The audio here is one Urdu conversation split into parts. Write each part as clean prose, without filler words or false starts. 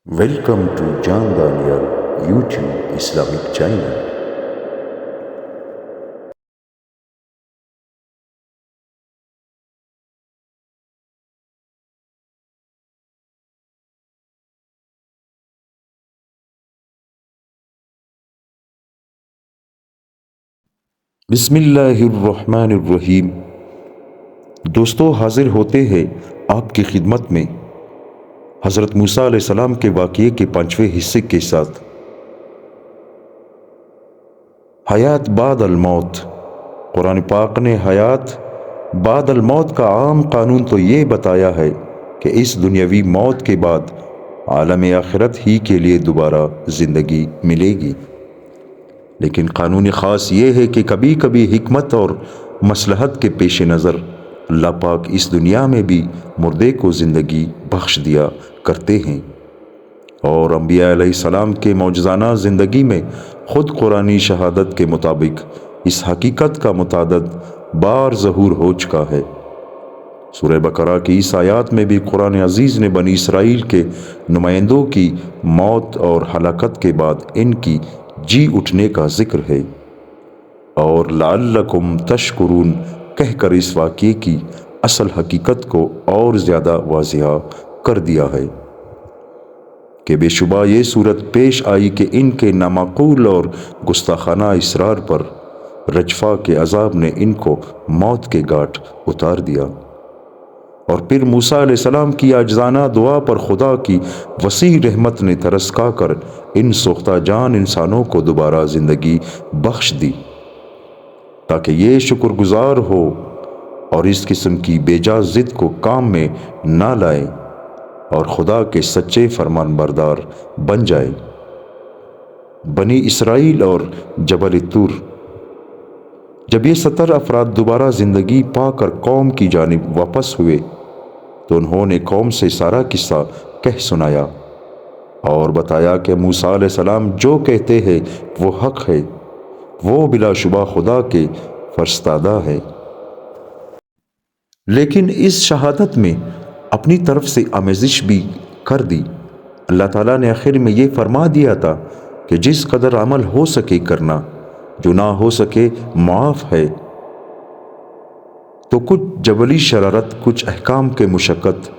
Welcome to Jan Daniel YouTube Islamic channel. بسم اللہ الرحمن الرحیم۔ دوستو، حاضر ہوتے ہیں آپ کی خدمت میں حضرت موسیٰ علیہ السلام کے واقعے کے 5ویں حصے کے ساتھ۔ حیات بعد الموت۔ قرآن پاک نے حیات بعد الموت کا عام قانون تو یہ بتایا ہے کہ اس دنیاوی موت کے بعد عالم آخرت ہی کے لیے دوبارہ زندگی ملے گی، لیکن قانون خاص یہ ہے کہ کبھی کبھی حکمت اور مصلحت کے پیش نظر اللہ پاک اس دنیا میں بھی مردے کو زندگی بخش دیا کرتے ہیں، اور انبیاء علیہ السلام کے معجزانہ زندگی میں خود قرآنی شہادت کے مطابق اس حقیقت کا متعدد بار ظہور ہو چکا ہے۔ سورہ بقرہ کی اس آیات میں بھی قرآن عزیز نے بنی اسرائیل کے نمائندوں کی موت اور ہلاکت کے بعد ان کی جی اٹھنے کا ذکر ہے، اور لعلکم تشکرون کہہ کر اس واقعے کی اصل حقیقت کو اور زیادہ واضح کر دیا ہے کہ بے شبہ یہ صورت پیش آئی کہ ان کے نامعقول اور گستاخانہ اصرار پر رجفہ کے عذاب نے ان کو موت کے گھاٹ اتار دیا، اور پھر موسیٰ علیہ السلام کی عاجزانہ دعا پر خدا کی وسیع رحمت نے ترس کھا کر ان سوختہ جان انسانوں کو دوبارہ زندگی بخش دی، تاکہ یہ شکر گزار ہو اور اس قسم کی بے جا ضد کو کام میں نہ لائے اور خدا کے سچے فرمان بردار بن جائے۔ بنی اسرائیل اور جبل طور۔ جب یہ 70 افراد دوبارہ زندگی پا کر قوم کی جانب واپس ہوئے تو انہوں نے قوم سے سارا قصہ کہہ سنایا اور بتایا کہ موسیٰ علیہ السلام جو کہتے ہیں وہ حق ہے، وہ بلا شبہ خدا کے فرستادہ ہے۔ لیکن اس شہادت میں اپنی طرف سے آمیزش بھی کر دی۔ اللہ تعالیٰ نے آخر میں یہ فرما دیا تھا کہ جس قدر عمل ہو سکے کرنا، جو نہ ہو سکے معاف ہے۔ تو کچھ جبلی شرارت، کچھ احکام کے مشقت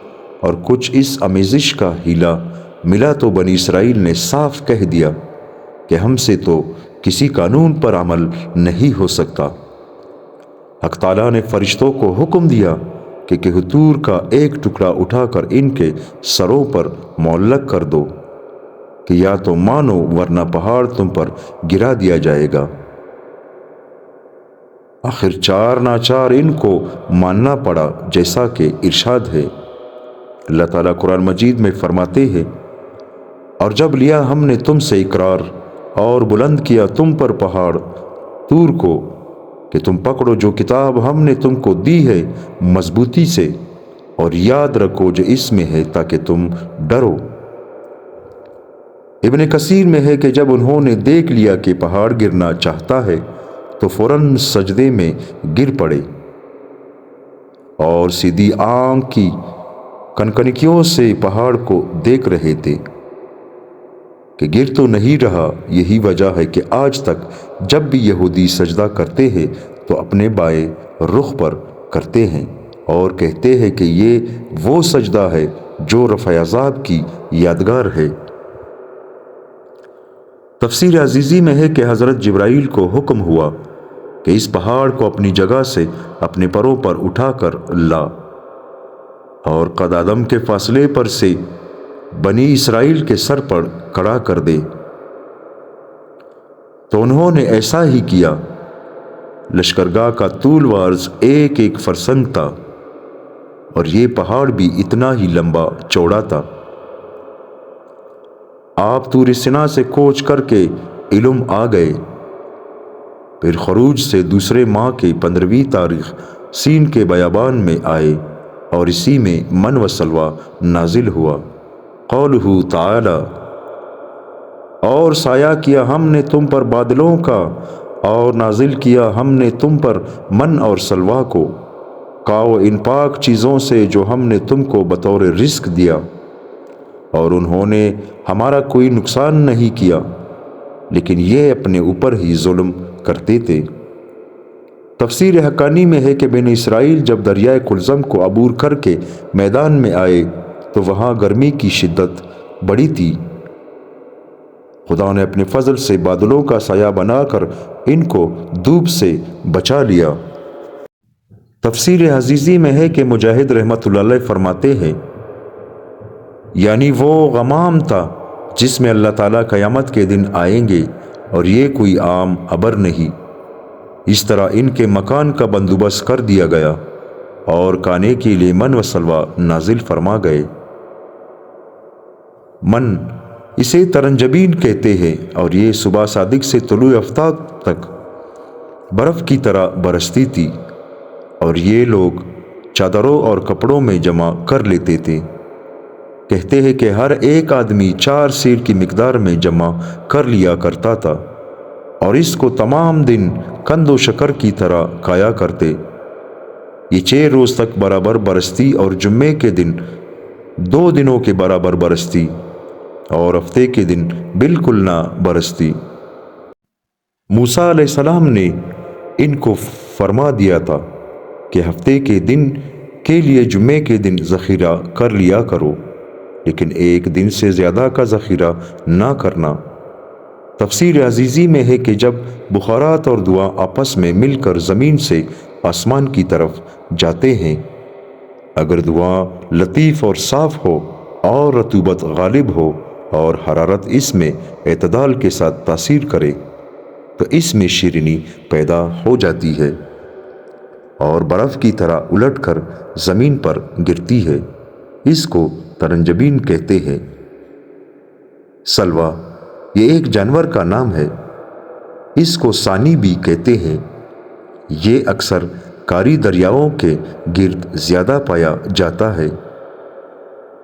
اور کچھ اس آمیزش کا ہیلا ملا تو بنی اسرائیل نے صاف کہہ دیا کہ ہم سے تو کسی قانون پر عمل نہیں ہو سکتا۔ حق تعالیٰ نے فرشتوں کو حکم دیا کہ طور کا ایک ٹکڑا اٹھا کر ان کے سروں پر معلق کر دو کہ یا تو مانو ورنہ پہاڑ تم پر گرا دیا جائے گا۔ آخر چار ناچار ان کو ماننا پڑا، جیسا کہ ارشاد ہے۔ اللہ تعالیٰ قرآن مجید میں فرماتے ہیں، اور جب لیا ہم نے تم سے اقرار اور بلند کیا تم پر پہاڑ طور کو کہ تم پکڑو جو کتاب ہم نے تم کو دی ہے مضبوطی سے، اور یاد رکھو جو اس میں ہے تاکہ تم ڈرو۔ ابن کثیر میں ہے کہ جب انہوں نے دیکھ لیا کہ پہاڑ گرنا چاہتا ہے تو فوراً سجدے میں گر پڑے اور سیدھی آنکھ کی کنکریوں سے پہاڑ کو دیکھ رہے تھے کہ گر تو نہیں رہا۔ یہی وجہ ہے کہ آج تک جب بھی یہودی سجدہ کرتے ہیں تو اپنے بائیں رخ پر کرتے ہیں اور کہتے ہیں کہ یہ وہ سجدہ ہے جو رفع عذاب کی یادگار ہے۔ تفسیر عزیزی میں ہے کہ حضرت جبرائیل کو حکم ہوا کہ اس پہاڑ کو اپنی جگہ سے اپنے پروں پر اٹھا کر لا اور قد آدم کے فاصلے پر سے بنی اسرائیل کے سر پر کھڑا کر دے۔ تو انہوں نے ایسا ہی کیا۔ لشکرگاہ کا طول و عرض 1 فرسنگ تھا اور یہ پہاڑ بھی اتنا ہی لمبا چوڑا تھا۔ آپ طور سینا سے کوچ کر کے علم آ گئے، پھر خروج سے دوسرے ماہ کی 15ویں تاریخ سین کے بیابان میں آئے اور اسی میں من و سلویٰ نازل ہوا۔ قولہ تعالی، اور سایہ کیا ہم نے تم پر بادلوں کا اور نازل کیا ہم نے تم پر من اور سلویٰ کو، کھاؤ ان پاک چیزوں سے جو ہم نے تم کو بطور رزق دیا، اور انہوں نے ہمارا کوئی نقصان نہیں کیا، لیکن یہ اپنے اوپر ہی ظلم کرتے تھے۔ تفسیر حقانی میں ہے کہ بنی اسرائیل جب دریائے کلزم کو عبور کر کے میدان میں آئے تو وہاں گرمی کی شدت بڑی تھی۔ خدا نے اپنے فضل سے بادلوں کا سایہ بنا کر ان کو دھوپ سے بچا لیا۔ تفسیر عزیزی میں ہے کہ مجاہد رحمۃ اللہ علیہ فرماتے ہیں، یعنی وہ غمام تھا جس میں اللہ تعالیٰ قیامت کے دن آئیں گے اور یہ کوئی عام ابر نہیں۔ اس طرح ان کے مکان کا بندوبست کر دیا گیا اور کھانے کے لیے من و سلوہ نازل فرما گئے۔ من اسے ترنجبین کہتے ہیں اور یہ صبح صادق سے طلوع آفتاب تک برف کی طرح برستی تھی اور یہ لوگ چادروں اور کپڑوں میں جمع کر لیتے تھے۔ کہتے ہیں کہ ہر ایک آدمی 4 سیر کی مقدار میں جمع کر لیا کرتا تھا اور اس کو تمام دن قند و شکر کی طرح کھایا کرتے۔ یہ 6 روز تک برابر برستی اور جمعے کے دن 2 دنوں کے برابر برستی اور ہفتے کے دن بالکل نہ برستی۔ موسیٰ علیہ السلام نے ان کو فرما دیا تھا کہ ہفتے کے دن کے لیے جمعے کے دن ذخیرہ کر لیا کرو، لیکن ایک دن سے زیادہ کا ذخیرہ نہ کرنا۔ تفسیر عزیزی میں ہے کہ جب بخارات اور دعا آپس میں مل کر زمین سے آسمان کی طرف جاتے ہیں، اگر دعا لطیف اور صاف ہو اور رطوبت غالب ہو اور حرارت اس میں اعتدال کے ساتھ تاثیر کرے تو اس میں شیرینی پیدا ہو جاتی ہے اور برف کی طرح الٹ کر زمین پر گرتی ہے۔ اس کو ترنجبین کہتے ہیں۔ سلوہ یہ ایک جانور کا نام ہے، اس کو ثانی بھی کہتے ہیں۔ یہ اکثر کاری دریاؤں کے گرد زیادہ پایا جاتا ہے۔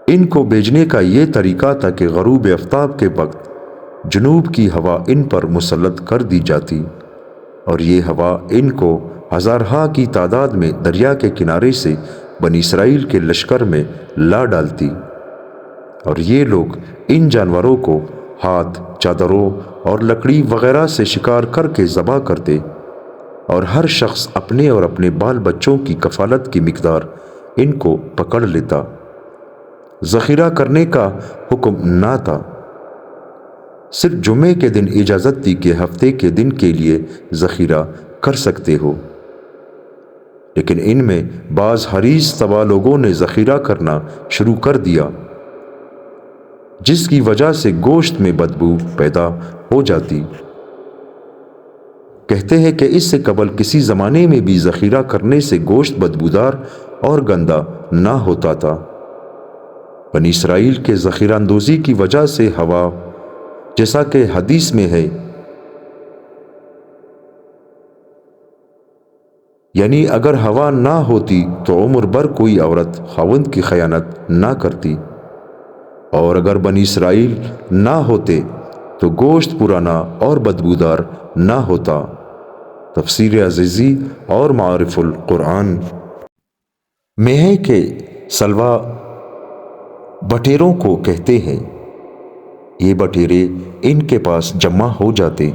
ان کو بھیجنے کا یہ طریقہ تھا کہ غروب آفتاب کے وقت جنوب کی ہوا ان پر مسلط کر دی جاتی اور یہ ہوا ان کو ہزارہا کی تعداد میں دریا کے کنارے سے بنی اسرائیل کے لشکر میں لا ڈالتی، اور یہ لوگ ان جانوروں کو ہاتھ، چادروں اور لکڑی وغیرہ سے شکار کر کے ذبح کرتے اور ہر شخص اپنے اور اپنے بال بچوں کی کفالت کی مقدار ان کو پکڑ لیتا۔ ذخیرہ کرنے کا حکم نہ تھا، صرف جمعے کے دن اجازت تھی کہ ہفتے کے دن کے لیے ذخیرہ کر سکتے ہو، لیکن ان میں بعض حریص طبع لوگوں نے ذخیرہ کرنا شروع کر دیا، جس کی وجہ سے گوشت میں بدبو پیدا ہو جاتی۔ کہتے ہیں کہ اس سے قبل کسی زمانے میں بھی ذخیرہ کرنے سے گوشت بدبودار اور گندا نہ ہوتا تھا۔ بنی اسرائیل کے ذخیرہ اندوزی کی وجہ سے ہوا، جیسا کہ حدیث میں ہے، یعنی اگر ہوا نہ ہوتی تو عمر بھر کوئی عورت خاوند کی خیانت نہ کرتی، اور اگر بنی اسرائیل نہ ہوتے تو گوشت پرانا اور بدبودار نہ ہوتا۔ تفسیر عزیزی اور معارف القرآن میں ہے کہ سلوہ بٹیروں کو کہتے ہیں۔ یہ بٹیرے ان کے پاس جمع ہو جاتے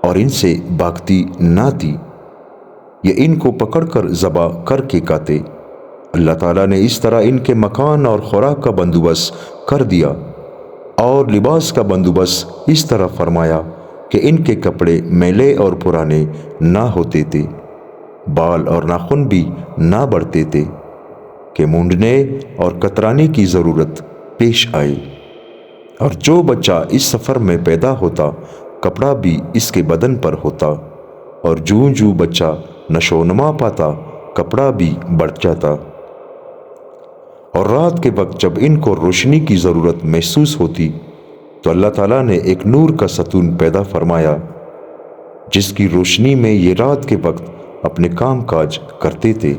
اور ان سے بھاگتی نہ تھی، یہ ان کو پکڑ کر ذبح کر کے کھاتے۔ اللہ تعالیٰ نے اس طرح ان کے مکان اور خوراک کا بندوبست کر دیا اور لباس کا بندوبست اس طرح فرمایا کہ ان کے کپڑے میلے اور پرانے نہ ہوتے تھے، بال اور ناخن بھی نہ بڑھتے تھے کہ مونڈنے اور کترانے کی ضرورت پیش آئے، اور جو بچہ اس سفر میں پیدا ہوتا کپڑا بھی اس کے بدن پر ہوتا، اور جوں جوں بچہ نشو و نما پاتا کپڑا بھی بڑھ جاتا۔ اور رات کے وقت جب ان کو روشنی کی ضرورت محسوس ہوتی تو اللہ تعالیٰ نے ایک نور کا ستون پیدا فرمایا جس کی روشنی میں یہ رات کے وقت اپنے کام کاج کرتے تھے۔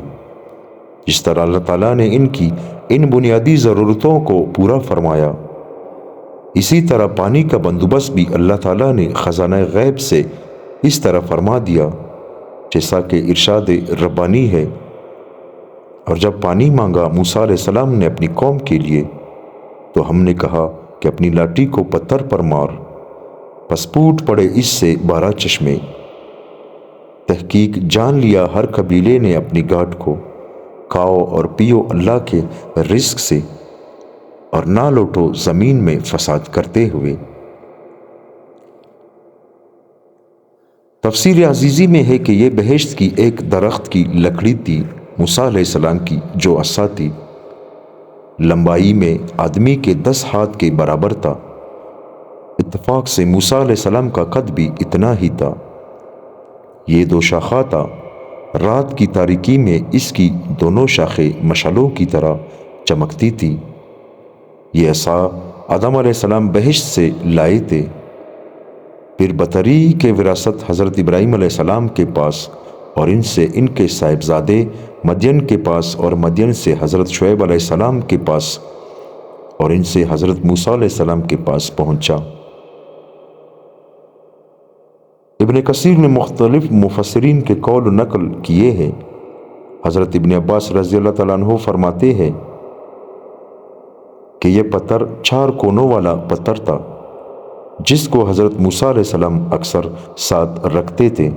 جس طرح اللہ تعالیٰ نے ان کی ان بنیادی ضرورتوں کو پورا فرمایا، اسی طرح پانی کا بندوبست بھی اللہ تعالیٰ نے خزانہ غیب سے اس طرح فرما دیا جیسا کہ ارشاد ربانی ہے۔ اور جب پانی مانگا موسیٰ علیہ السلام نے اپنی قوم کے لیے تو ہم نے کہا کہ اپنی لاٹھی کو پتھر پر مار، پس پھوٹ پڑے اس سے 12 چشمے۔ تحقیق جان لیا ہر قبیلے نے اپنی گھاٹ کو، کھاؤ اور پیو اللہ کے رزق سے، اور نہ لوٹو زمین میں فساد کرتے ہوئے۔ تفسیر عزیزی میں ہے کہ یہ بہشت کی ایک درخت کی لکڑی تھی موسیٰ علیہ السلام کی، جو عصا تھی، لمبائی میں آدمی کے 10 ہاتھ کے برابر تھا۔ اتفاق سے موسیٰ علیہ السلام کا قد بھی اتنا ہی تھا۔ یہ 2 شاخہ تھا، رات کی تاریکی میں اس کی دونوں شاخیں مشعلوں کی طرح چمکتی تھی۔ یہ عصا آدم علیہ السلام بہشت سے لائے تھے، پھر بطری کے وراثت حضرت ابراہیم علیہ السلام کے پاس، اور ان سے ان کے صاحبزادے مدین کے پاس، اور مدین سے حضرت شعیب علیہ السلام کے پاس، اور ان سے حضرت موسیٰ علیہ السلام کے پاس پہنچا۔ ابن کثیر نے مختلف مفسرین کے قول نقل کیے ہیں۔ حضرت ابن عباس رضی اللہ تعالیٰ عنہ فرماتے ہیں کہ یہ پتھر 4 کونوں والا پتھر تھا، جس کو حضرت موسیٰ علیہ السلام اکثر ساتھ رکھتے تھے۔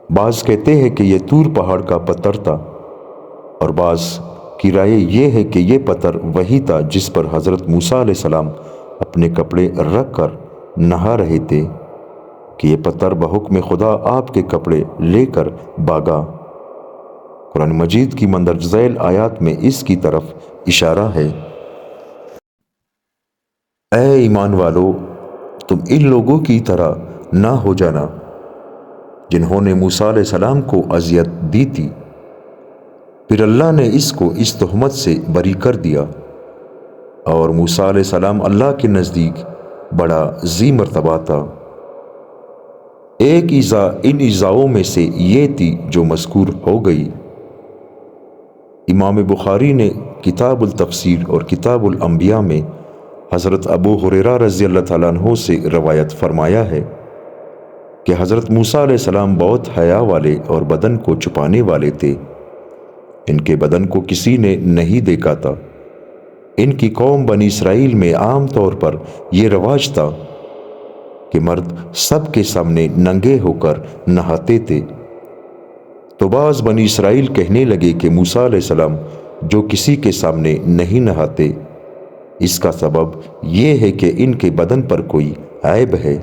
بعض کہتے ہیں کہ یہ طور پہاڑ کا پتھر تھا، اور بعض کی رائے یہ ہے کہ یہ پتھر وہی تھا جس پر حضرت موسیٰ علیہ السلام اپنے کپڑے رکھ کر نہا رہے تھے، کہ یہ پتھر بحکم خدا آپ کے کپڑے لے کر بھاگا۔ قرآن مجید کی مندرجہ ذیل آیات میں اس کی طرف اشارہ ہے۔ اے ایمان والو، تم ان لوگوں کی طرح نہ ہو جانا جنہوں نے موسیٰ علیہ السلام کو اذیت دی تھی، پھر اللہ نے اس کو اس تہمت سے بری کر دیا، اور موسیٰ علیہ السلام اللہ کے نزدیک بڑا ذی مرتبہ تھا۔ ایک ایذا ان ایذاؤں میں سے یہ تھی جو مذکور ہو گئی۔ امام بخاری نے کتاب التفسیر اور کتاب الانبیاء میں حضرت ابو ہریرہ رضی اللہ تعالیٰ عنہ سے روایت فرمایا ہے کہ حضرت موسیٰ علیہ السلام بہت حیا والے اور بدن کو چھپانے والے تھے۔ ان کے بدن کو کسی نے نہیں دیکھا تھا۔ ان کی قوم بنی اسرائیل میں عام طور پر یہ رواج تھا کہ مرد سب کے سامنے ننگے ہو کر نہاتے تھے۔ تو بعض بنی اسرائیل کہنے لگے کہ موسیٰ علیہ السلام جو کسی کے سامنے نہیں نہاتے، اس کا سبب یہ ہے کہ ان کے بدن پر کوئی عیب ہے،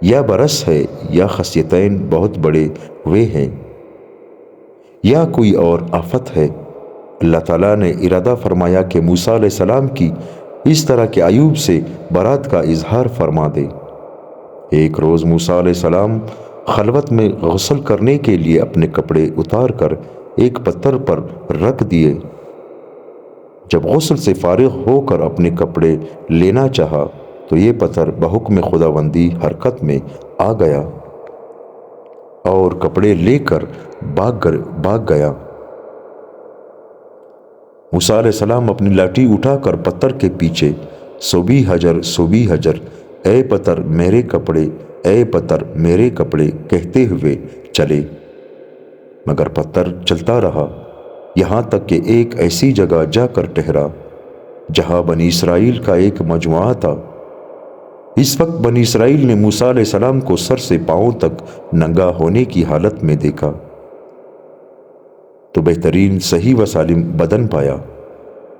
یا برس ہے، یا خصیتین بہت بڑے ہوئے ہیں، یا کوئی اور آفت ہے۔ اللہ تعالیٰ نے ارادہ فرمایا کہ موسیٰ علیہ السلام کی اس طرح کے عیوب سے برات کا اظہار فرما دے۔ ایک روز موسیٰ علیہ السلام خلوت میں غسل کرنے کے لیے اپنے کپڑے اتار کر ایک پتھر پر رکھ دیے۔ جب غسل سے فارغ ہو کر اپنے کپڑے لینا چاہا تو یہ پتھر بحکم خداوندی حرکت میں آ گیا اور کپڑے لے کر بھاگ گیا۔ موسیٰ علیہ السلام اپنی لاٹھی اٹھا کر پتھر کے پیچھے سوبی حجر سوبی حجر، اے پتھر میرے کپڑے، اے پتھر میرے کپڑے کہتے ہوئے چلے، مگر پتھر چلتا رہا، یہاں تک کہ ایک ایسی جگہ جا کر ٹھہرا جہاں بنی اسرائیل کا ایک مجموعہ تھا۔ اس وقت بنی اسرائیل نے موسیٰ علیہ السلام کو سر سے پاؤں تک ننگا ہونے کی حالت میں دیکھا تو بہترین صحیح و سالم بدن پایا۔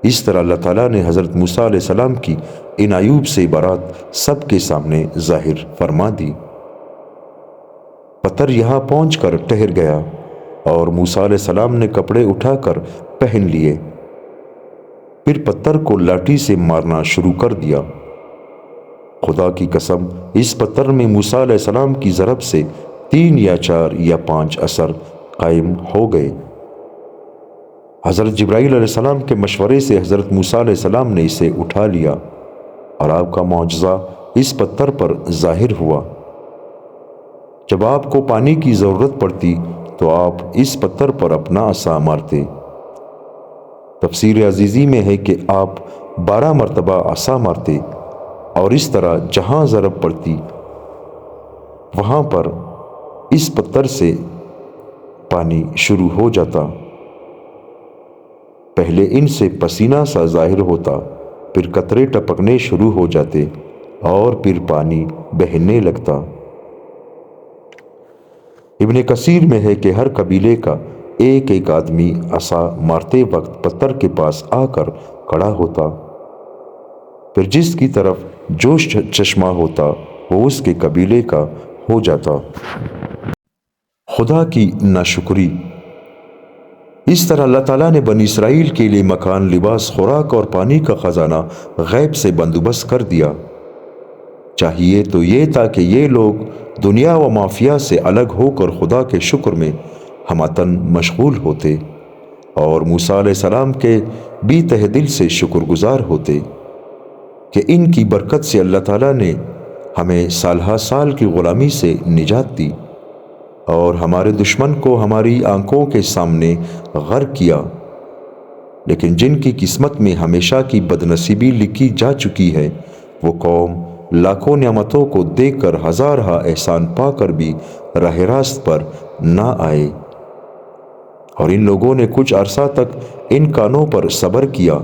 اس طرح اللہ تعالیٰ نے حضرت موسیٰ علیہ السلام کی ان عیوب سے برات سب کے سامنے ظاہر فرما دی۔ پتھر یہاں پہنچ کر ٹھہر گیا اور موسیٰ علیہ السلام نے کپڑے اٹھا کر پہن لیے، پھر پتھر کو لاٹھی سے مارنا شروع کر دیا۔ خدا کی قسم، اس پتھر میں موسیٰ علیہ السلام کی ضرب سے 3 یا 4 یا 5 اثر قائم ہو گئے۔ حضرت جبرائیل علیہ السلام کے مشورے سے حضرت موسیٰ علیہ السلام نے اسے اٹھا لیا اور آپ کا معجزہ اس پتھر پر ظاہر ہوا۔ جب آپ کو پانی کی ضرورت پڑتی تو آپ اس پتھر پر اپنا عصا مارتے۔ تفسیر عزیزی میں ہے کہ آپ 12 مرتبہ عصا مارتے اور اس طرح جہاں ضرب پڑتی وہاں پر اس پتھر سے پانی شروع ہو جاتا۔ پہلے ان سے پسینہ سا ظاہر ہوتا، پھر قطرے ٹپکنے شروع ہو جاتے اور پھر پانی بہنے لگتا۔ ابن کثیر میں ہے کہ ہر قبیلے کا ایک ایک آدمی عصا مارتے وقت پتھر کے پاس آ کر کھڑا ہوتا، پھر جس کی طرف جو چشمہ ہوتا وہ اس کے قبیلے کا ہو جاتا۔ خدا کی ناشکری۔ اس طرح اللہ تعالیٰ نے بنی اسرائیل کے لیے مکان، لباس، خوراک اور پانی کا خزانہ غیب سے بندوبست کر دیا۔ چاہیے تو یہ تھا کہ یہ لوگ دنیا و مافیا سے الگ ہو کر خدا کے شکر میں ہمتاً مشغول ہوتے اور موسیٰ علیہ السلام کے بھی تہ دل سے شکر گزار ہوتے کہ ان کی برکت سے اللہ تعالیٰ نے ہمیں سالہ سال کی غلامی سے نجات دی اور ہمارے دشمن کو ہماری آنکھوں کے سامنے غرق کیا۔ لیکن جن کی قسمت میں ہمیشہ کی بدنصیبی لکھی جا چکی ہے، وہ قوم لاکھوں نعمتوں کو دیکھ کر ہزارہا احسان پا کر بھی راہ راست پر نہ آئے، اور ان لوگوں نے کچھ عرصہ تک ان کانوں پر صبر کیا،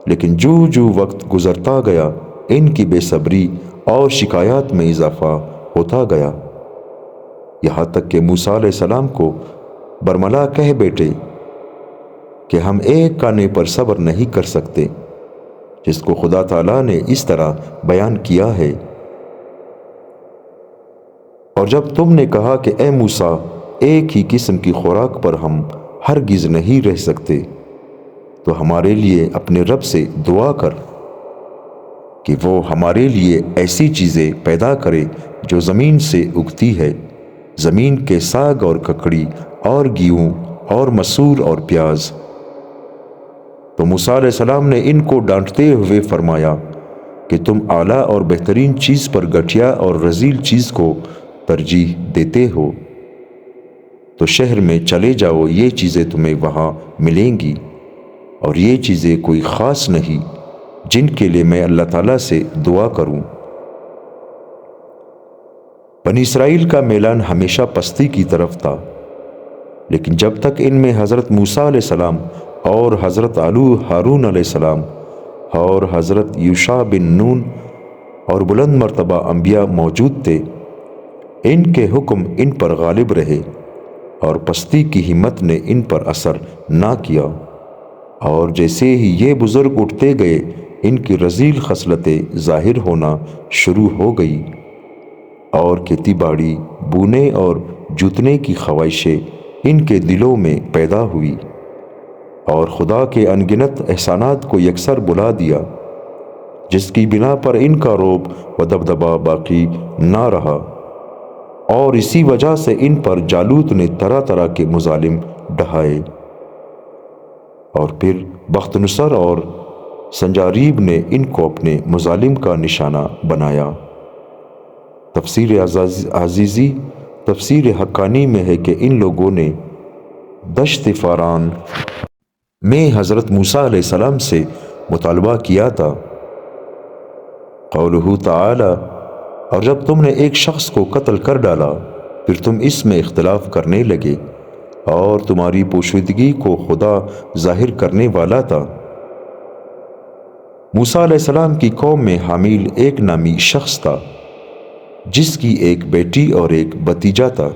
لیکن جو جو وقت گزرتا گیا ان کی بے صبری اور شکایات میں اضافہ ہوتا گیا، یہاں تک کہ موسیٰ علیہ السلام کو برملا کہہ بیٹھے کہ ہم ایک کانے پر صبر نہیں کر سکتے، جس کو خدا تعالیٰ نے اس طرح بیان کیا ہے۔ اور جب تم نے کہا کہ اے موسیٰ، ایک ہی قسم کی خوراک پر ہم ہرگز نہیں رہ سکتے، تو ہمارے لیے اپنے رب سے دعا کر کہ وہ ہمارے لیے ایسی چیزیں پیدا کرے جو زمین سے اگتی ہے، زمین کے ساگ اور ککڑی اور گیہوں اور مسور اور پیاز۔ تو موسیٰ علیہ السلام نے ان کو ڈانٹتے ہوئے فرمایا کہ تم اعلیٰ اور بہترین چیز پر گھٹیا اور رذیل چیز کو ترجیح دیتے ہو، تو شہر میں چلے جاؤ، یہ چیزیں تمہیں وہاں ملیں گی، اور یہ چیزیں کوئی خاص نہیں جن کے لیے میں اللہ تعالیٰ سے دعا کروں۔ بنی اسرائیل کا میلان ہمیشہ پستی کی طرف تھا، لیکن جب تک ان میں حضرت موسیٰ علیہ السلام اور حضرت ہارون علیہ السلام اور حضرت یوشع بن نون اور بلند مرتبہ انبیاء موجود تھے، ان کے حکم ان پر غالب رہے اور پستی کی ہمت نے ان پر اثر نہ کیا، اور جیسے ہی یہ بزرگ اٹھتے گئے ان کی رذیل خصلتیں ظاہر ہونا شروع ہو گئی، اور کھیتی باڑی، بونے اور جوتنے کی خواہشیں ان کے دلوں میں پیدا ہوئی، اور خدا کے انگنت احسانات کو یکسر بلا دیا، جس کی بنا پر ان کا رعب و دبدبہ باقی نہ رہا، اور اسی وجہ سے ان پر جالوت نے طرح طرح کے مظالم ڈھائے، اور پھر بخت نصر اور سنجاریب نے ان کو اپنے مظالم کا نشانہ بنایا۔ تفسیر عزیزی، تفسیر حقانی میں ہے کہ ان لوگوں نے دشت فاران میں حضرت موسیٰ علیہ السلام سے مطالبہ کیا تھا، قولہ تعالی، اور جب تم نے ایک شخص کو قتل کر ڈالا پھر تم اس میں اختلاف کرنے لگے، اور تمہاری پوشیدگی کو خدا ظاہر کرنے والا تھا۔ موسیٰ علیہ السلام کی قوم میں حامیل ایک نامی شخص تھا، جس کی ایک بیٹی اور ایک بھتیجا تھا۔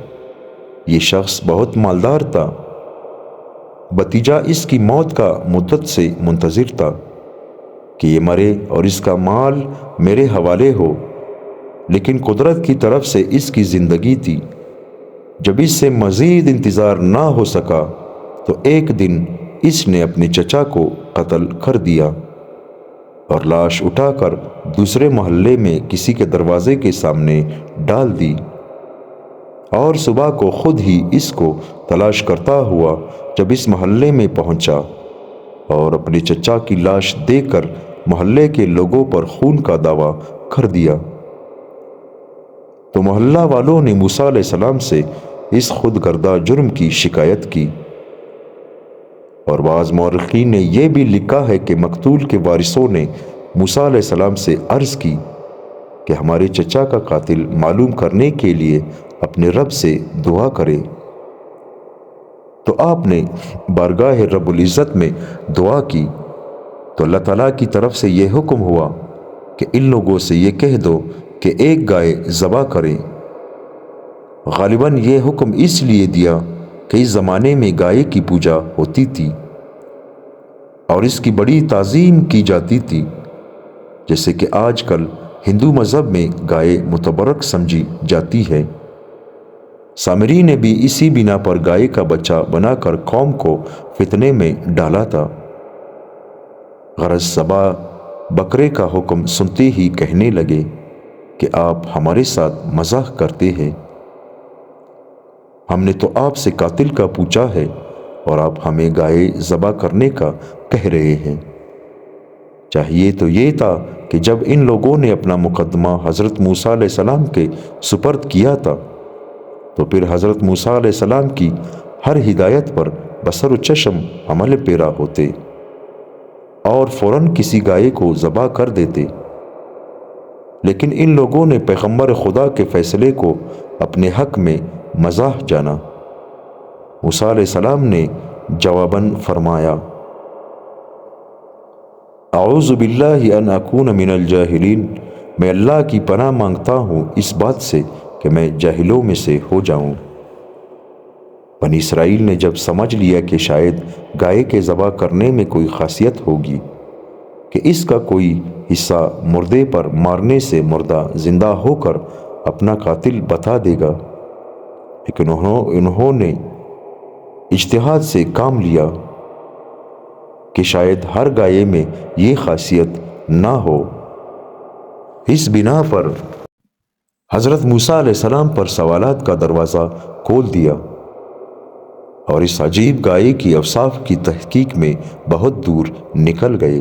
یہ شخص بہت مالدار تھا۔ بھتیجا اس کی موت کا مدت سے منتظر تھا کہ یہ مرے اور اس کا مال میرے حوالے ہو، لیکن قدرت کی طرف سے اس کی زندگی تھی۔ جب اس سے مزید انتظار نہ ہو سکا تو ایک دن اس نے اپنے چچا کو قتل کر دیا اور لاش اٹھا کر دوسرے محلے میں کسی کے دروازے کے سامنے ڈال دی، اور صبح کو خود ہی اس کو تلاش کرتا ہوا جب اس محلے میں پہنچا اور اپنے چچا کی لاش دیکھ کر محلے کے لوگوں پر خون کا دعویٰ کر دیا، تو محلہ والوں نے موسیٰ علیہ السلام سے اس خود گردہ جرم کی شکایت کی، اور بعض مورخین نے یہ بھی لکھا ہے کہ مقتول کے وارثوں نے موسیٰ علیہ السلام سے عرض کی کہ ہمارے چچا کا قاتل معلوم کرنے کے لیے اپنے رب سے دعا کرے، تو آپ نے بارگاہ رب العزت میں دعا کی تو اللہ تعالیٰ کی طرف سے یہ حکم ہوا کہ ان لوگوں سے یہ کہہ دو کہ ایک گائے ذبح کریں۔ غالباً یہ حکم اس لیے دیا کہ اس زمانے میں گائے کی پوجا ہوتی تھی اور اس کی بڑی تعظیم کی جاتی تھی، جیسے کہ آج کل ہندو مذہب میں گائے متبرک سمجھی جاتی ہے۔ سامری نے بھی اسی بنا پر گائے کا بچہ بنا کر قوم کو فتنے میں ڈالا تھا۔ غرض ذبح بکرے کا حکم سنتے ہی کہنے لگے کہ آپ ہمارے ساتھ مزاح کرتے ہیں، ہم نے تو آپ سے قاتل کا پوچھا ہے اور آپ ہمیں گائے ذبح کرنے کا کہہ رہے ہیں۔ چاہیے تو یہ تھا کہ جب ان لوگوں نے اپنا مقدمہ حضرت موسیٰ علیہ السلام کے سپرد کیا تھا تو پھر حضرت موسیٰ علیہ السلام کی ہر ہدایت پر بصر و چشم عمل پیرا ہوتے اور فوراً کسی گائے کو ذبح کر دیتے، لیکن ان لوگوں نے پیغمبر خدا کے فیصلے کو اپنے حق میں مزاح جانا۔ موسیٰ علیہ السلام نے جواباً فرمایا، اعوذ باللہ ان اکون من الجاہلین، میں اللہ کی پناہ مانگتا ہوں اس بات سے کہ میں جاہلوں میں سے ہو جاؤں۔ بنی اسرائیل نے جب سمجھ لیا کہ شاید گائے کے ذبح کرنے میں کوئی خاصیت ہوگی کہ اس کا کوئی حصہ مردے پر مارنے سے مردہ زندہ ہو کر اپنا قاتل بتا دے گا، لیکن انہوں نے اجتہاد سے کام لیا کہ شاید ہر گائے میں یہ خاصیت نہ ہو۔ اس بنا پر حضرت موسیٰ علیہ السلام پر سوالات کا دروازہ کھول دیا اور اس عجیب گائے کی اوصاف کی تحقیق میں بہت دور نکل گئے۔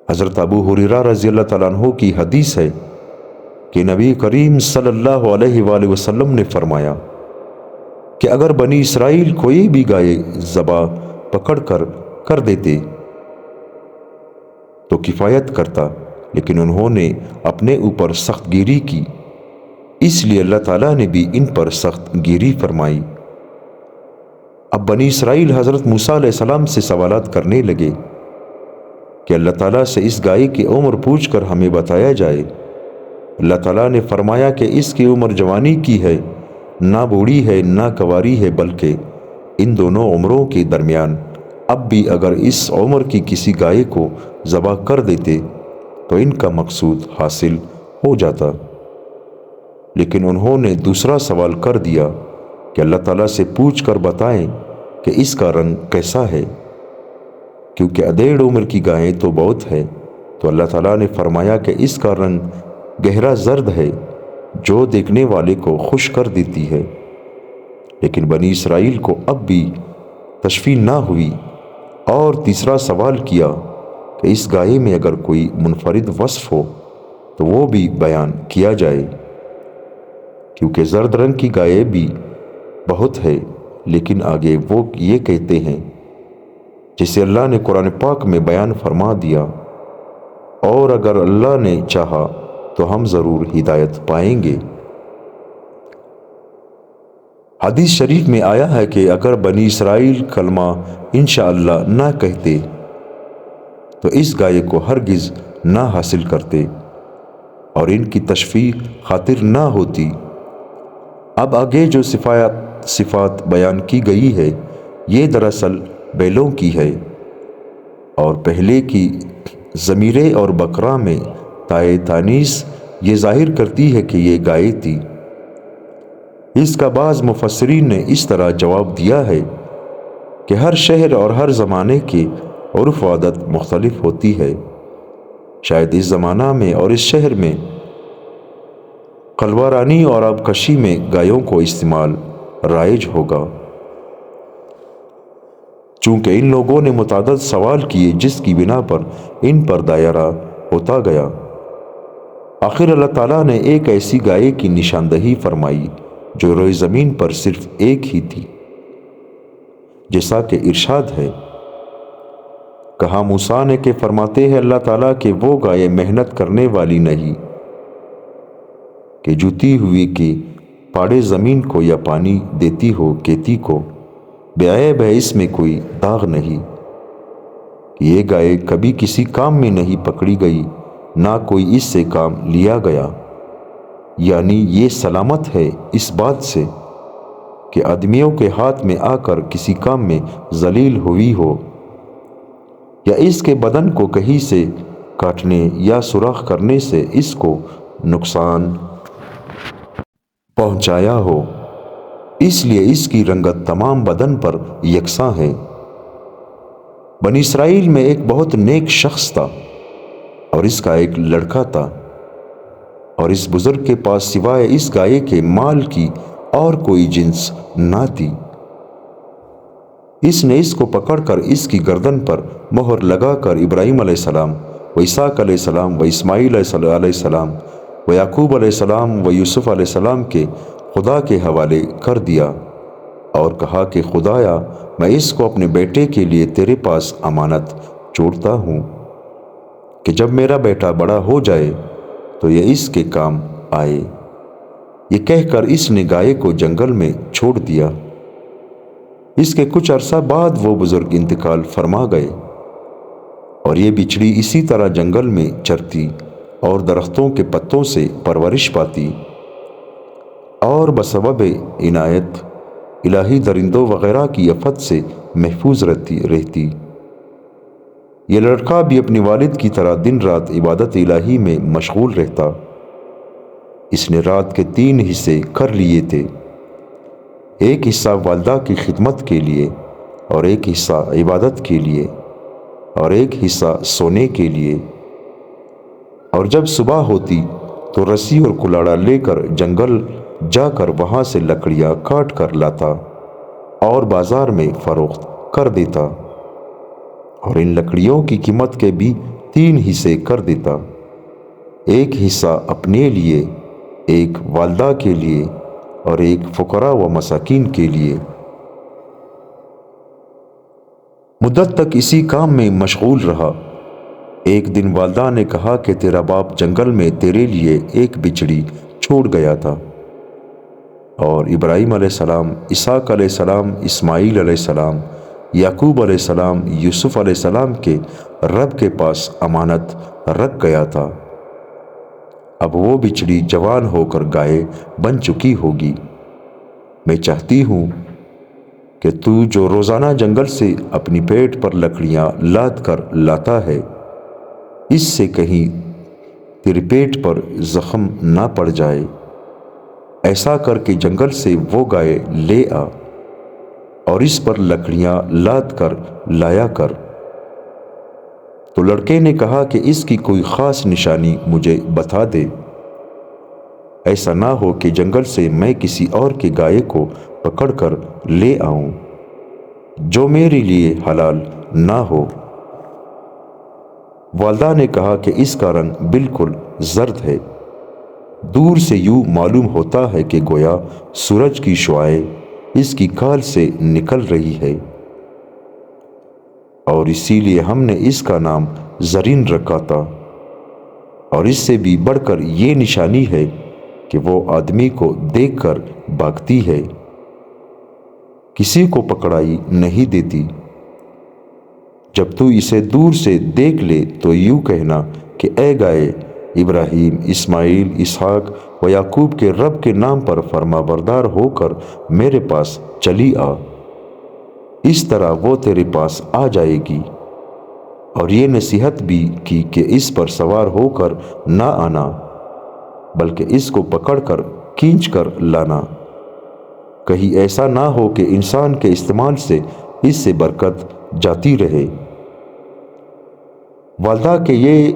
حضرت ابو ہریرہ رضی اللہ تعالیٰ عنہ کی حدیث ہے کہ نبی کریم صلی اللہ علیہ وآلہ وسلم نے فرمایا کہ اگر بنی اسرائیل کوئی بھی گائے ذبح پکڑ کر دیتے تو کفایت کرتا، لیکن انہوں نے اپنے اوپر سخت گیری کی، اس لیے اللہ تعالیٰ نے بھی ان پر سخت گیری فرمائی۔ اب بنی اسرائیل حضرت موسیٰ علیہ السلام سے سوالات کرنے لگے کہ اللہ تعالیٰ سے اس گائے کی عمر پوچھ کر ہمیں بتایا جائے۔ اللہ تعالیٰ نے فرمایا کہ اس کی عمر جوانی کی ہے، نہ بوڑھی ہے نہ کواری ہے، بلکہ ان دونوں عمروں کے درمیان۔ اب بھی اگر اس عمر کی کسی گائے کو ذبح کر دیتے تو ان کا مقصود حاصل ہو جاتا، لیکن انہوں نے دوسرا سوال کر دیا کہ اللہ تعالیٰ سے پوچھ کر بتائیں کہ اس کا رنگ کیسا ہے، کیونکہ ادھیڑ عمر کی گائیں تو بہت ہے۔ تو اللہ تعالیٰ نے فرمایا کہ اس کا رنگ گہرا زرد ہے جو دیکھنے والے کو خوش کر دیتی ہے، لیکن بنی اسرائیل کو اب بھی تشفی نہ ہوئی اور تیسرا سوال کیا کہ اس گائے میں اگر کوئی منفرد وصف ہو تو وہ بھی بیان کیا جائے، کیونکہ زرد رنگ کی گائے بھی بہت ہے، لیکن آگے وہ یہ کہتے ہیں جسے اللہ نے قرآن پاک میں بیان فرما دیا، اور اگر اللہ نے چاہا تو ہم ضرور ہدایت پائیں گے۔ حدیث شریف میں آیا ہے کہ اگر بنی اسرائیل کلمہ انشاءاللہ نہ کہتے تو اس گائے کو ہرگز نہ حاصل کرتے اور ان کی تشفیع خاطر نہ ہوتی۔ اب آگے جو صفات بیان کی گئی ہے یہ دراصل بیلوں کی ہے، اور پہلے کی ضمیرے اور بقرہ میں تائے تانیث یہ ظاہر کرتی ہے کہ یہ گائے تھی۔ اس کا بعض مفسرین نے اس طرح جواب دیا ہے کہ ہر شہر اور ہر زمانے کی عرف و عادت مختلف ہوتی ہے، شاید اس زمانہ میں اور اس شہر میں قلبہ رانی اور آبکشی میں گایوں کو استعمال رائج ہوگا۔ چونکہ ان لوگوں نے متعدد سوال کیے جس کی بنا پر ان پر دائرہ ہوتا گیا، آخر اللہ تعالیٰ نے ایک ایسی گائے کی نشاندہی فرمائی جو روئے زمین پر صرف ایک ہی تھی، جیسا کہ ارشاد ہے، کہا موسیٰ نے کہ فرماتے ہیں اللہ تعالیٰ کہ وہ گائے محنت کرنے والی نہیں کہ جوتی ہوئی کی پاڑے زمین کو یا پانی دیتی ہو کھیتی کو، بے عیب ہے، اس میں کوئی داغ نہیں۔ یہ گائے کبھی کسی کام میں نہیں پکڑی گئی، نہ کوئی اس سے کام لیا گیا، یعنی یہ سلامت ہے اس بات سے کہ آدمیوں کے ہاتھ میں آ کر کسی کام میں ذلیل ہوئی ہو، یا اس کے بدن کو کہیں سے کاٹنے یا سوراخ کرنے سے اس کو نقصان پہنچایا ہو۔ اس لیے اس کی رنگت تمام بدن پر یکساں ہے۔ بنی اسرائیل میں ایک بہت نیک شخص تھا، اور اس کا ایک لڑکا تھا، اور اس بزرگ کے پاس سوائے اس گائے کے مال کی اور کوئی جنس نہ تھی۔ اس نے اس کو پکڑ کر اس کی گردن پر مہر لگا کر ابراہیم علیہ السلام و اسحاق علیہ السلام و اسماعیل علیہ السلام و یعقوب علیہ السلام و یوسف علیہ السلام کے خدا کے حوالے کر دیا، اور کہا کہ خدایا، میں اس کو اپنے بیٹے کے لیے تیرے پاس امانت چھوڑتا ہوں کہ جب میرا بیٹا بڑا ہو جائے تو یہ اس کے کام آئے۔ یہ کہہ کر اس نے گائے کو جنگل میں چھوڑ دیا۔ اس کے کچھ عرصہ بعد وہ بزرگ انتقال فرما گئے، اور یہ بچڑی اسی طرح جنگل میں چرتی اور درختوں کے پتوں سے پرورش پاتی، اور بسبب عنایت الہی درندوں وغیرہ کی آفت سے محفوظ رہتی۔ یہ لڑکا بھی اپنے والد کی طرح دن رات عبادت الہی میں مشغول رہتا۔ اس نے رات کے 3 حصے کر لیے تھے، ایک حصہ والدہ کی خدمت کے لیے، اور ایک حصہ عبادت کے لیے، اور ایک حصہ سونے کے لیے۔ اور جب صبح ہوتی تو رسی اور کلاڑا لے کر جنگل جا کر وہاں سے لکڑیاں کاٹ کر لاتا اور بازار میں فروخت کر دیتا، اور ان لکڑیوں کی قیمت کے بھی 3 حصے کر دیتا، ایک حصہ اپنے لیے، ایک والدہ کے لیے، اور ایک فقراء و مساکین کے لیے۔ مدت تک اسی کام میں مشغول رہا۔ ایک دن والدہ نے کہا کہ تیرا باپ جنگل میں تیرے لیے ایک بچڑی چھوڑ گیا تھا، اور ابراہیم علیہ السلام، اسحاق علیہ السلام، اسماعیل علیہ السلام، یعقوب علیہ السلام، یوسف علیہ السلام کے رب کے پاس امانت رکھ گیا تھا۔ اب وہ بچڑی جوان ہو کر گائے بن چکی ہوگی۔ میں چاہتی ہوں کہ تو جو روزانہ جنگل سے اپنی پیٹ پر لکڑیاں لاد کر لاتا ہے، اس سے کہیں تیرے پیٹ پر زخم نہ پڑ جائے، ایسا کر کے جنگل سے وہ گائے لے آ اور اس پر لکڑیاں لاد کر لایا کر۔ تو لڑکے نے کہا کہ اس کی کوئی خاص نشانی مجھے بتا دے، ایسا نہ ہو کہ جنگل سے میں کسی اور کی گائے کو پکڑ کر لے آؤں جو میرے لیے حلال نہ ہو۔ والدہ نے کہا کہ اس کا رنگ بالکل زرد ہے، دور سے یوں معلوم ہوتا ہے کہ گویا سورج کی شعاعیں اس کی کھال سے نکل رہی ہے، اور اسی لیے ہم نے اس کا نام زرین رکھا تھا۔ اور اس سے بھی بڑھ کر یہ نشانی ہے کہ وہ آدمی کو دیکھ کر بھاگتی ہے، کسی کو پکڑائی نہیں دیتی۔ جب تو اسے دور سے دیکھ لے تو یوں کہنا کہ اے گائے، ابراہیم، اسماعیل، اسحاق و یعقوب کے رب کے نام پر فرما بردار ہو کر میرے پاس چلی آ۔ اس طرح وہ تیرے پاس آ جائے گی۔ اور یہ نصیحت بھی کی کہ اس پر سوار ہو کر نہ آنا، بلکہ اس کو پکڑ کر کھینچ کر لانا، کہیں ایسا نہ ہو کہ انسان کے استعمال سے اس سے برکت جاتی رہے۔ والدہ کے یہ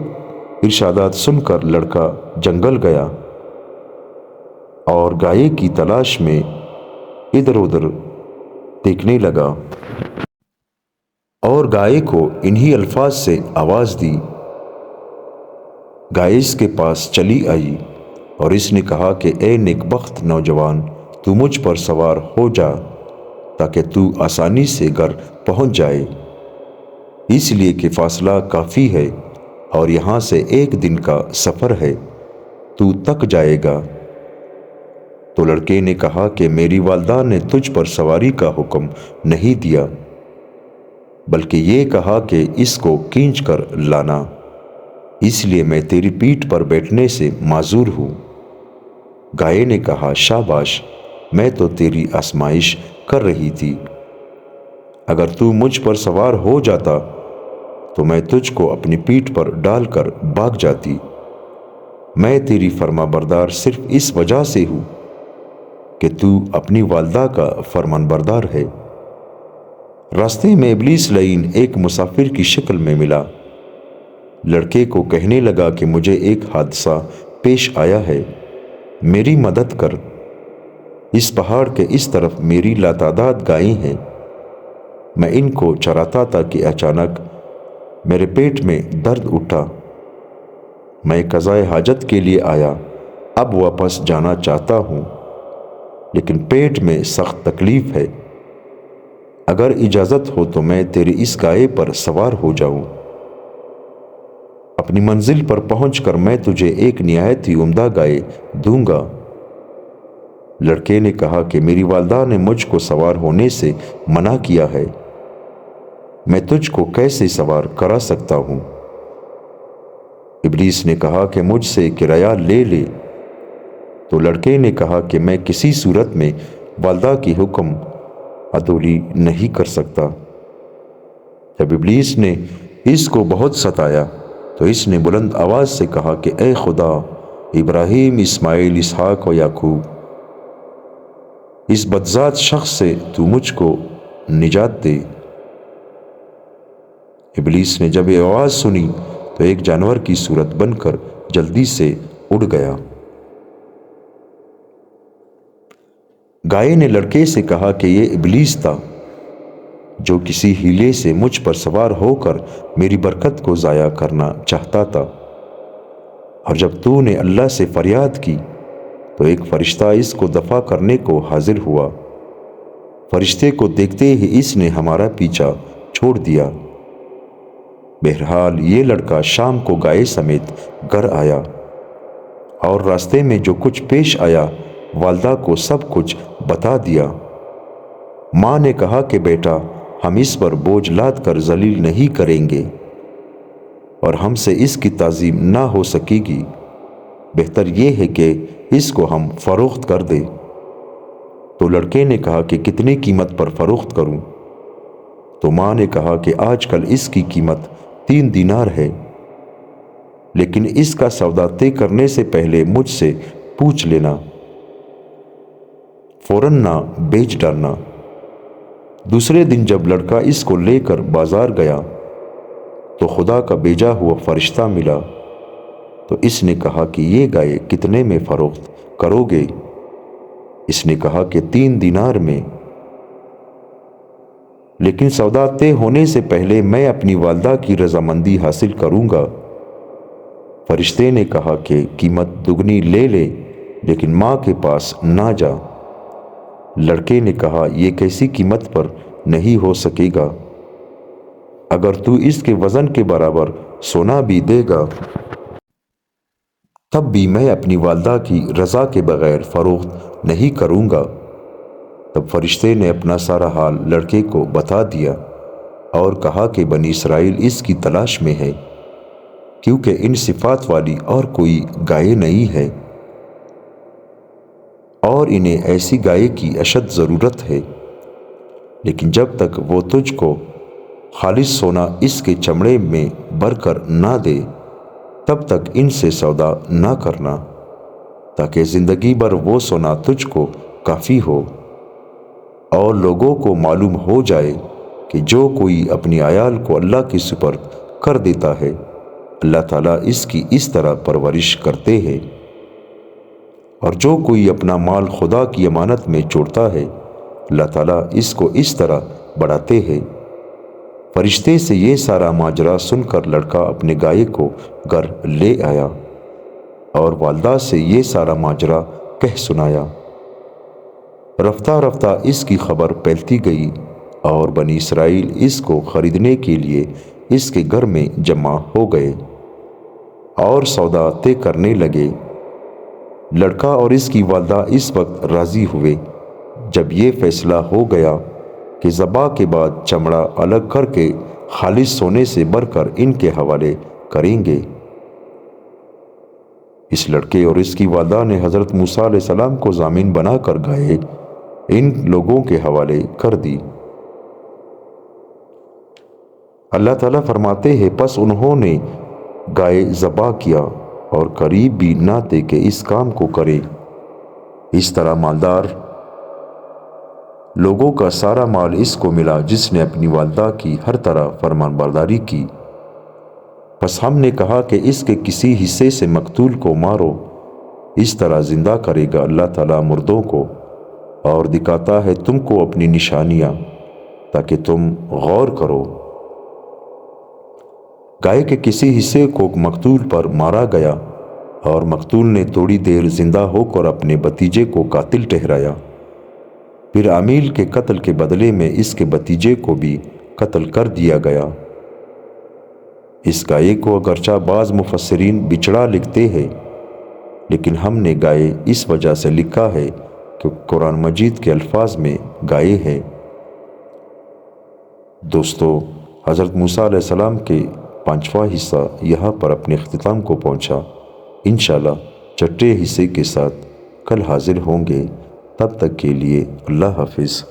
ارشادات سن کر لڑکا جنگل گیا اور گائے کی تلاش میں ادھر ادھر دیکھنے لگا، اور گائے کو انہی الفاظ سے آواز دی۔ گائے اس کے پاس چلی آئی اور اس نے کہا کہ اے نیک بخت نوجوان، تو مجھ پر سوار ہو جا تاکہ تو آسانی سے گھر پہنچ جائے، اس لیے کہ فاصلہ کافی ہے اور یہاں سے 1 دن کا سفر ہے، تو تک جائے گا۔ تو لڑکے نے کہا کہ میری والدہ نے تجھ پر سواری کا حکم نہیں دیا، بلکہ یہ کہا کہ اس کو کھینچ کر لانا، اس لیے میں تیری پیٹھ پر بیٹھنے سے معذور ہوں۔ گائے نے کہا شاباش، میں تو تیری آزمائش کر رہی تھی، اگر تو مجھ پر سوار ہو جاتا تو میں تجھ کو اپنی پیٹھ پر ڈال کر بھاگ جاتی۔ میں تیری فرما بردار صرف اس وجہ سے ہوں کہ تو اپنی والدہ کا فرمان بردار ہے۔ راستے میں ابلیس لعین ایک مسافر کی شکل میں ملا۔ لڑکے کو کہنے لگا کہ مجھے ایک حادثہ پیش آیا ہے، میری مدد کر۔ اس پہاڑ کے اس طرف میری لاتعداد گائیں ہیں، میں ان کو چراتا تھا کہ اچانک میرے پیٹ میں درد اٹھا۔ میں قضائے حاجت کے لیے آیا، اب واپس جانا چاہتا ہوں، لیکن پیٹ میں سخت تکلیف ہے۔ اگر اجازت ہو تو میں تیری اس گائے پر سوار ہو جاؤں۔ اپنی منزل پر پہنچ کر میں تجھے ایک نہایت ہی عمدہ گائے دوں گا۔ لڑکے نے کہا کہ میری والدہ نے مجھ کو سوار ہونے سے منع کیا ہے، میں تجھ کو کیسے سوار کرا سکتا ہوں؟ ابلیس نے کہا کہ مجھ سے کرایہ لے لے۔ تو لڑکے نے کہا کہ میں کسی صورت میں والدہ کی حکم عدولی نہیں کر سکتا۔ جب ابلیس نے اس کو بہت ستایا تو اس نے بلند آواز سے کہا کہ اے خدا، ابراہیم، اسماعیل، اسحاق و یعقوب، اس بدذات شخص سے تو مجھ کو نجات دے۔ ابلیس نے جب یہ آواز سنی تو ایک جانور کی صورت بن کر جلدی سے اڑ گیا۔ گائے نے لڑکے سے کہا کہ یہ ابلیس تھا جو کسی ہیلے سے مجھ پر سوار ہو کر میری برکت کو ضائع کرنا چاہتا تھا، اور جب تو نے اللہ سے فریاد کی تو ایک فرشتہ اس کو دفع کرنے کو حاضر ہوا۔ فرشتے کو دیکھتے ہی اس نے ہمارا پیچھا چھوڑ دیا۔ بہرحال یہ لڑکا شام کو گائے سمیت گھر آیا، اور راستے میں جو کچھ پیش آیا والدہ کو سب کچھ بتا دیا۔ ماں نے کہا کہ بیٹا، ہم اس پر بوجھ لاد کر ذلیل نہیں کریں گے، اور ہم سے اس کی تعظیم نہ ہو سکے گی، بہتر یہ ہے کہ اس کو ہم فروخت کر دیں۔ تو لڑکے نے کہا کہ کتنی قیمت پر فروخت کروں؟ تو ماں نے کہا کہ آج کل اس کی قیمت 3 دینار ہے، لیکن اس کا سودا طے کرنے سے پہلے مجھ سے پوچھ لینا، فوراً نہ بیچ ڈالنا۔ دوسرے دن جب لڑکا اس کو لے کر بازار گیا تو خدا کا بھیجا ہوا فرشتہ ملا۔ تو اس نے کہا کہ یہ گائے کتنے میں فروخت کرو گے؟ اس نے کہا کہ 3 دینار میں، لیکن سودا طے ہونے سے پہلے میں اپنی والدہ کی رضامندی حاصل کروں گا۔ فرشتے نے کہا کہ قیمت دگنی لے لے، لیکن ماں کے پاس نہ جا۔ لڑکے نے کہا یہ کیسی قیمت پر نہیں ہو سکے گا؟ اگر تو اس کے وزن کے برابر سونا بھی دے گا تب بھی میں اپنی والدہ کی رضا کے بغیر فروخت نہیں کروں گا۔ تب فرشتے نے اپنا سارا حال لڑکے کو بتا دیا اور کہا کہ بنی اسرائیل اس کی تلاش میں ہے، کیونکہ ان صفات والی اور کوئی گائے نہیں ہے، اور انہیں ایسی گائے کی اشد ضرورت ہے۔ لیکن جب تک وہ تجھ کو خالص سونا اس کے چمڑے میں بھر کر نہ دے تب تک ان سے سودا نہ کرنا، تاکہ زندگی بھر وہ سونا تجھ کو کافی ہو، اور لوگوں کو معلوم ہو جائے کہ جو کوئی اپنی عیال کو اللہ کے سپرد کر دیتا ہے، اللہ تعالیٰ اس کی اس طرح پرورش کرتے ہیں، اور جو کوئی اپنا مال خدا کی امانت میں چھوڑتا ہے، اللہ تعالیٰ اس کو اس طرح بڑھاتے ہیں۔ فرشتے سے یہ سارا ماجرا سن کر لڑکا اپنے گائے کو گھر لے آیا اور والدہ سے یہ سارا ماجرا کہہ سنایا۔ رفتہ رفتہ اس کی خبر پھیلتی گئی اور بنی اسرائیل اس کو خریدنے کے لیے اس کے گھر میں جمع ہو گئے اور سودا طے کرنے لگے۔ لڑکا اور اس کی والدہ اس وقت راضی ہوئے جب یہ فیصلہ ہو گیا کہ ذبح کے بعد چمڑا الگ کر کے خالص سونے سے بھر کر ان کے حوالے کریں گے۔ اس لڑکے اور اس کی والدہ نے حضرت موسیٰ علیہ السلام کو ضامن بنا کر گائے ان لوگوں کے حوالے کر دی۔ اللہ تعالیٰ فرماتے ہیں پس انہوں نے گائے ذبح کیا اور قریب بھی نہ تھے کہ اس کام کو کرے۔ اس طرح مالدار لوگوں کا سارا مال اس کو ملا جس نے اپنی والدہ کی ہر طرح فرمان برداری کی۔ پس ہم نے کہا کہ اس کے کسی حصے سے مقتول کو مارو، اس طرح زندہ کرے گا اللہ تعالیٰ مردوں کو اور دکھاتا ہے تم کو اپنی نشانیاں تاکہ تم غور کرو۔ گائے کے کسی حصے کو مقتول پر مارا گیا اور مقتول نے تھوڑی دیر زندہ ہو کر اپنے بھتیجے کو قاتل ٹھہرایا۔ پھر عمیل کے قتل کے بدلے میں اس کے بھتیجے کو بھی قتل کر دیا گیا۔ اس گائے کو اگرچہ بعض مفسرین بچڑا لکھتے ہیں، لیکن ہم نے گائے اس وجہ سے لکھا ہے کہ قرآن مجید کے الفاظ میں گائے ہے۔ دوستو، حضرت موسیٰ علیہ السلام کے 5واں حصہ یہاں پر اپنے اختتام کو پہنچا۔ انشاءاللہ چھٹے حصے کے ساتھ کل حاضر ہوں گے۔ تب تک کے لیے اللہ حافظ۔